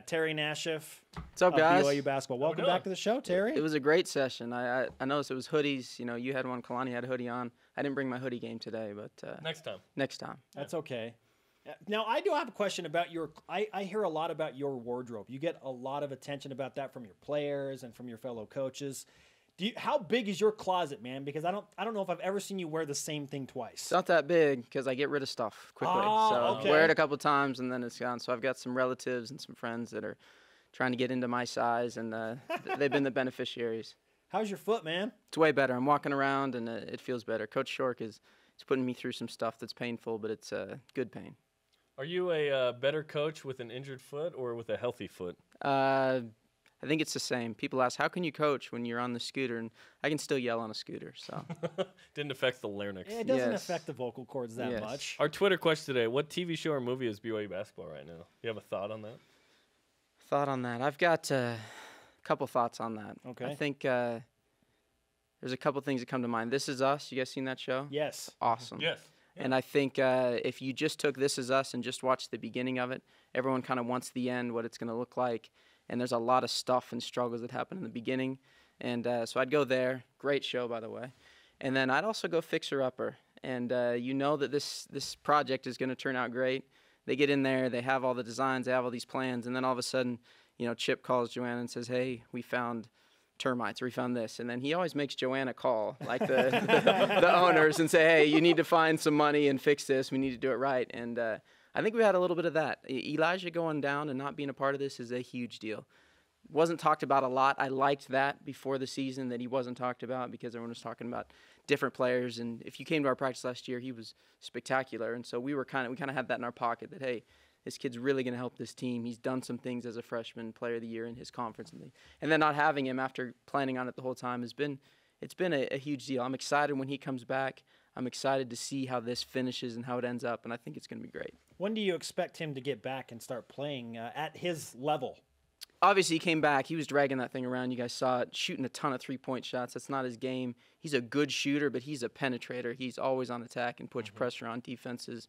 Terry Nashif. What's up, guys? BYU basketball. Welcome back to the show, Terry. It was a great session. I noticed it was hoodies. You know, you had one, Kalani had a hoodie on. I didn't bring my hoodie game today, but next time. Next time. That's okay. Now, I do have a question about your I hear a lot about your wardrobe. You get a lot of attention about that from your players and from your fellow coaches. How big is your closet, man? Because I don't know if I've ever seen you wear the same thing twice. It's not that big because I get rid of stuff quickly. Oh, okay. Wear it a couple times and then it's gone. So I've got some relatives and some friends that are trying to get into my size, and they've been the beneficiaries. How's your foot, man? It's way better. I'm walking around and it feels better. Coach Shork is putting me through some stuff that's painful, but it's good pain. Are you a better coach with an injured foot or with a healthy foot? I think it's the same. People ask, how can you coach when you're on the scooter? And I can still yell on a scooter. So Didn't affect the larynx. It doesn't affect the vocal cords that much. Our Twitter question today, what TV show or movie is BYU basketball right now? You have a thought on that? Thought on that? I've got a couple thoughts on that. Okay. I think there's a couple things that come to mind. This Is Us. You guys seen that show? Yes. Awesome. Yes. And I think if you just took This Is Us and just watched the beginning of it, everyone kind of wants the end, what it's going to look like. And there's a lot of stuff and struggles that happen in the beginning. And so I'd go there. Great show, by the way. And then I'd also go Fixer Upper. And you know that this project is going to turn out great. They get in there, they have all the designs, they have all these plans, and then all of a sudden, you know, Chip calls Joanna and says, hey, we found termites, or we found this. And then he always makes Joanna call, like the owners, and say, hey, you need to find some money and fix this. We need to do it right. And I think we had a little bit of that. Elijah going down and not being a part of this is a huge deal. Wasn't talked about a lot. I liked that before the season, that he wasn't talked about, because everyone was talking about different players. And if you came to our practice last year, he was spectacular. And so we kind of had that in our pocket, that, hey, this kid's really going to help this team. He's done some things as a freshman, player of the year in his conference. And then not having him after planning on it the whole time it's been a huge deal. I'm excited when he comes back. I'm excited to see how this finishes and how it ends up, and I think it's going to be great. When do you expect him to get back and start playing at his level? Obviously, he came back. He was dragging that thing around. You guys saw it, shooting a ton of three-point shots. That's not his game. He's a good shooter, but he's a penetrator. He's always on attack and puts pressure on defenses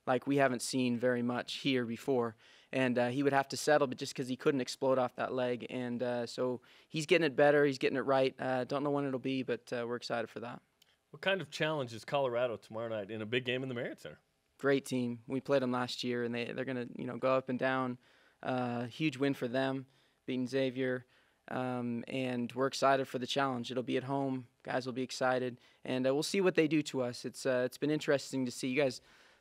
like we haven't seen very much here before. And he would have to settle, but just because he couldn't explode off that leg. And so he's getting it better. He's getting it right. Don't know when it'll be, but we're excited for that. What kind of challenge is Colorado tomorrow night in a big game in the Marriott Center? Great team. We played them last year, and they're going to go up and down. Huge win for them, beating Xavier. And we're excited for the challenge. It'll be at home. Guys will be excited. And we'll see what they do to us. It's been interesting to see. You guys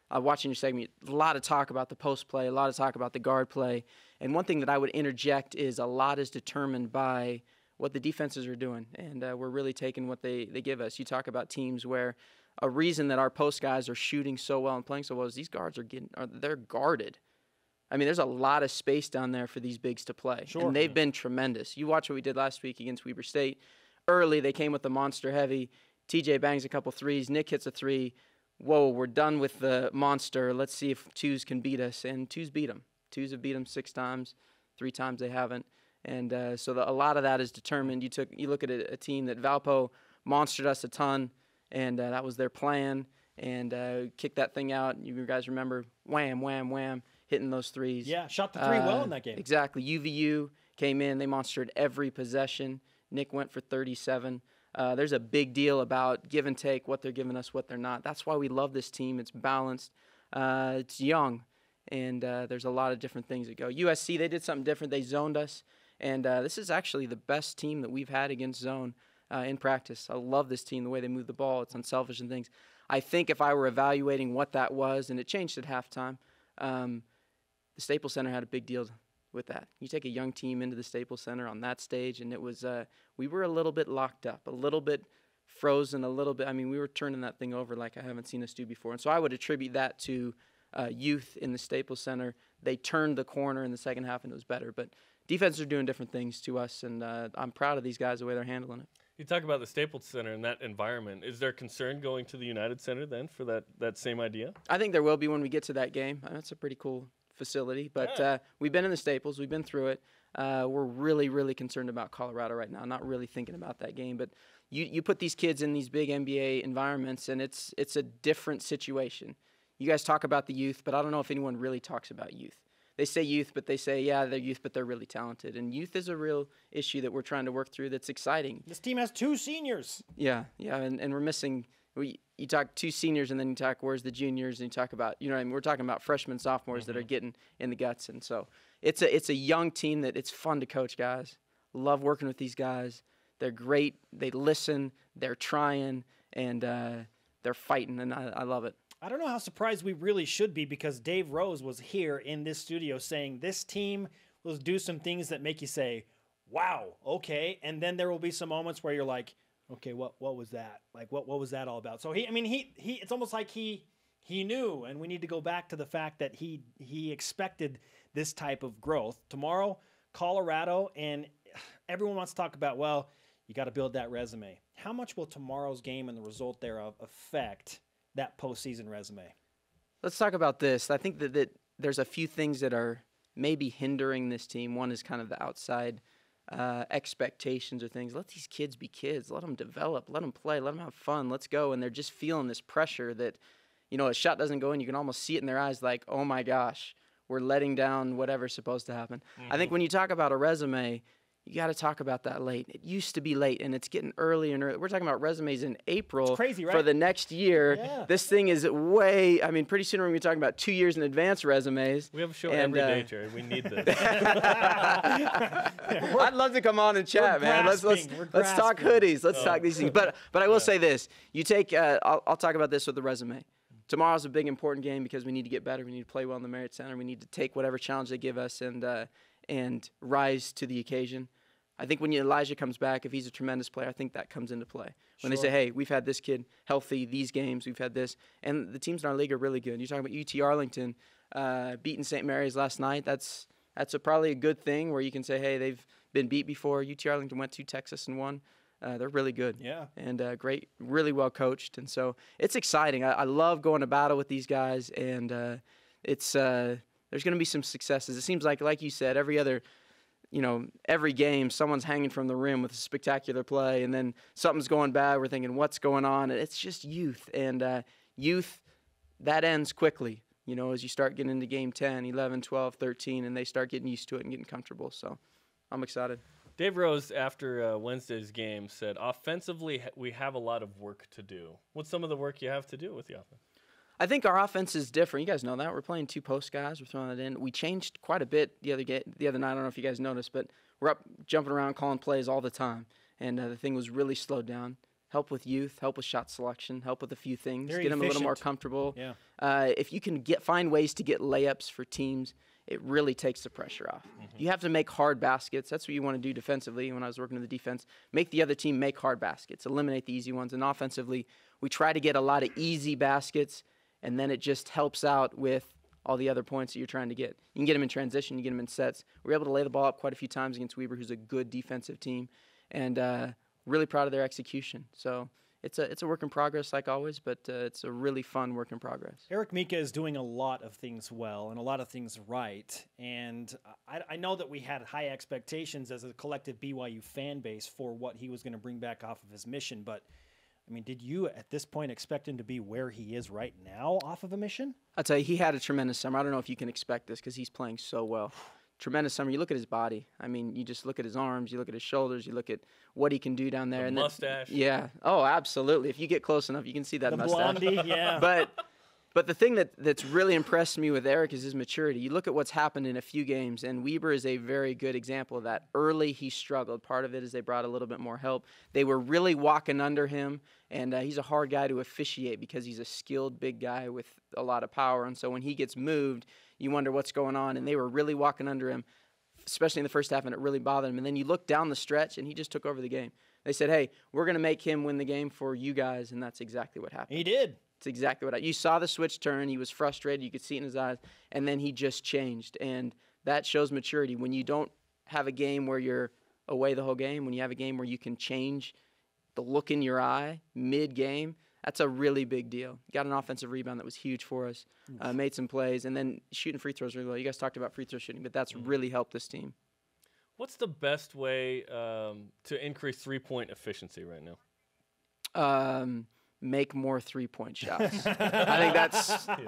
watching your segment, a lot of talk about the post play, a lot of talk about the guard play. And one thing that I would interject is a lot is determined by what the defenses are doing. And we're really taking what they give us. You talk about teams where a reason that our post guys are shooting so well and playing so well is these guards they're guarded. I mean, there's a lot of space down there for these bigs to play. Sure. And they've been tremendous. You watch what we did last week against Weber State. Early, they came with the monster heavy. TJ bangs a couple threes. Nick hits a three. Whoa, we're done with the monster. Let's see if twos can beat us. And twos beat them. Twos have beat them 6 times. 3 times they haven't. And so a lot of that is determined. You look at a team that Valpo monstered us a ton, and that was their plan. And kicked that thing out. You guys remember, wham, wham, wham, hitting those threes. Yeah, shot the three well in that game. Exactly. UVU came in. They monstered every possession. Nick went for 37. There's a big deal about give and take, what they're giving us, what they're not. That's why we love this team. It's balanced. It's young. And there's a lot of different things that go. USC, they did something different. They zoned us. And this is actually the best team that we've had against zone in practice. I love this team, the way they move the ball. It's unselfish and things. I think if I were evaluating what that was, and it changed at halftime, the Staples Center had a big deal with that. You take a young team into the Staples Center on that stage, and it was we were a little bit locked up, a little bit frozen, a little bit. I mean, we were turning that thing over like I haven't seen us do before. And so I would attribute that to youth in the Staples Center. They turned the corner in the second half, and it was better. But defenses are doing different things to us, and I'm proud of these guys, the way they're handling it. You talk about the Staples Center and that environment. Is there concern going to the United Center then for that same idea? I think there will be when we get to that game. That's a pretty cool facility. But we've been in the Staples. We've been through it. We're really, really concerned about Colorado right now, not really thinking about that game. But you put these kids in these big NBA environments, and it's a different situation. You guys talk about the youth, but I don't know if anyone really talks about youth. they say youth, but they say, yeah, they're youth, but they're really talented. And youth is a real issue that we're trying to work through that's exciting. This team has 2 seniors. Yeah, and we're missing you talk 2 seniors, and then you talk where's the juniors, and you talk about, you know what I mean, we're talking about freshmen, sophomores that are getting in the guts. And so it's a young team that it's fun to coach, guys. Love working with these guys. They're great. They listen. They're trying, and they're fighting, and I love it. I don't know how surprised we really should be, because Dave Rose was here in this studio saying this team will do some things that make you say, wow, okay. And then there will be some moments where you're like, okay, what was that? Like, what was that all about? So he it's almost like he knew, and we need to go back to the fact that he expected this type of growth. Tomorrow, Colorado, and everyone wants to talk about, well, you got to build that resume. How much will tomorrow's game and the result thereof affect that postseason resume? Let's talk about this. I think that there's a few things that are maybe hindering this team. One is kind of the outside expectations or things. Let these kids be kids. Let them develop. Let them play. Let them have fun. Let's go. And they're just feeling this pressure that, you know, a shot doesn't go in. You can almost see it in their eyes like, oh, my gosh, we're letting down whatever's supposed to happen. I think when you talk about a resume, you got to talk about that late. It used to be late, and it's getting earlier and earlier. We're talking about resumes in April. It's crazy, right? For the next year. Yeah. This thing is way, I mean, pretty soon we're going to be talking about 2 years in advance resumes. We have a show every day, Jerry. We need this. I'd love to come on and chat, man. Let's talk hoodies. Let's talk these things. But I will say this. You take, I'll talk about this with the resume. Tomorrow's a big, important game because we need to get better. We need to play well in the Marriott Center. We need to take whatever challenge they give us and rise to the occasion. I think when Elijah comes back, if he's a tremendous player, I think that comes into play. When they say, hey, we've had this kid healthy these games, we've had this. And the teams in our league are really good. You're talking about UT Arlington beating St. Mary's last night. That's probably a good thing where you can say, hey, they've been beat before. UT Arlington went to Texas and won. They're really good. Yeah. And great, really well coached. And so it's exciting. I love going to battle with these guys. And there's going to be some successes. It seems like you said, every game, someone's hanging from the rim with a spectacular play, and then something's going bad. We're thinking, what's going on? And it's just youth. And youth, that ends quickly, as you start getting into game 10, 11, 12, 13, and they start getting used to it and getting comfortable. So I'm excited. Dave Rose, after Wednesday's game, said, offensively, we have a lot of work to do. What's some of the work you have to do with the offense? I think our offense is different. You guys know that. We're playing 2 post guys. We're throwing that in. We changed quite a bit the other night. I don't know if you guys noticed, but we're up jumping around, calling plays all the time. And the thing was really slowed down. Help with youth, help with shot selection, help with a few things. Very get them a little more efficient. comfortable. Yeah. If you can find ways to get layups for teams, it really takes the pressure off. You have to make hard baskets. That's what you want to do defensively. When I was working in the defense, make the other team make hard baskets, eliminate the easy ones. And offensively, we try to get a lot of easy baskets, and then it just helps out with all the other points that you're trying to get. You can get them in transition. You get them in sets. We were able to lay the ball up quite a few times against Weber, who's a good defensive team, and really proud of their execution. So it's a work in progress like always, but it's a really fun work in progress. Eric Mika is doing a lot of things well and a lot of things right. And I know that we had high expectations as a collective BYU fan base for what he was going to bring back off of his mission, but I mean, did you at this point expect him to be where he is right now off of a mission? I'll tell you, he had a tremendous summer. I don't know if you can expect this because he's playing so well. Tremendous summer. You look at his body. I mean, you just look at his arms. You look at his shoulders. You look at what he can do down there. The and mustache. Yeah. Oh, absolutely. If you get close enough, you can see that The mustache. blondie, yeah. But the thing that's really impressed me with Eric is his maturity. You look at what's happened in a few games, and Weber is a very good example of that. Early, he struggled. Part of it is they brought a little bit more help. They were really walking under him, and he's a hard guy to officiate because he's a skilled big guy with a lot of power. And so when he gets moved, you wonder what's going on. And they were really walking under him, especially in the first half, and it really bothered him. And then you look down the stretch, and he just took over the game. They said, hey, we're going to make him win the game for you guys, and that's exactly what happened. He did. It's exactly what you saw the switch turn. He was frustrated. You could see it in his eyes. And then he just changed. And that shows maturity. When you don't have a game where you're away the whole game, when you have a game where you can change the look in your eye mid-game, that's a really big deal. Got an offensive rebound that was huge for us. Made some plays. And then shooting free throws really well. You guys talked about free throw shooting, but that's really helped this team. What's the best way to increase three-point efficiency right now? Make more three-point shots. I think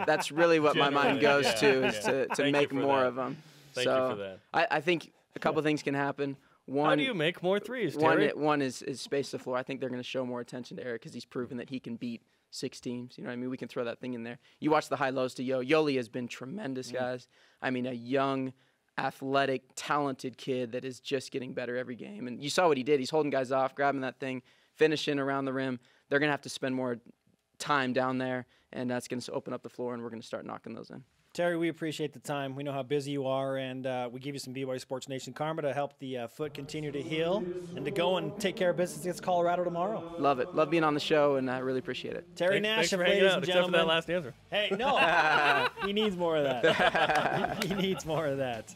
that's really what my mind goes to, is to make more of them. Thank you for that. I think a couple things can happen. One, how do you make more threes, Terry? One is space the floor. I think they're going to show more attention to Eric because he's proven that he can beat 6 teams. You know what I mean? We can throw that thing in there. You watch the high-lows to Yo. Yoli has been tremendous, guys. I mean, a young, athletic, talented kid that is just getting better every game. And you saw what he did. He's holding guys off, grabbing that thing, finishing around the rim. They're going to have to spend more time down there, and that's going to open up the floor, and we're going to start knocking those in. Terry, we appreciate the time. We know how busy you are, and we give you some BYU Sports Nation karma to help the foot continue to heal and to go and take care of business against Colorado tomorrow. Love it. Love being on the show, and I really appreciate it. Terry Thanks Nashif, for hanging ladies out, and except gentlemen. for that last answer. Hey, no. He needs more of that. He needs more of that.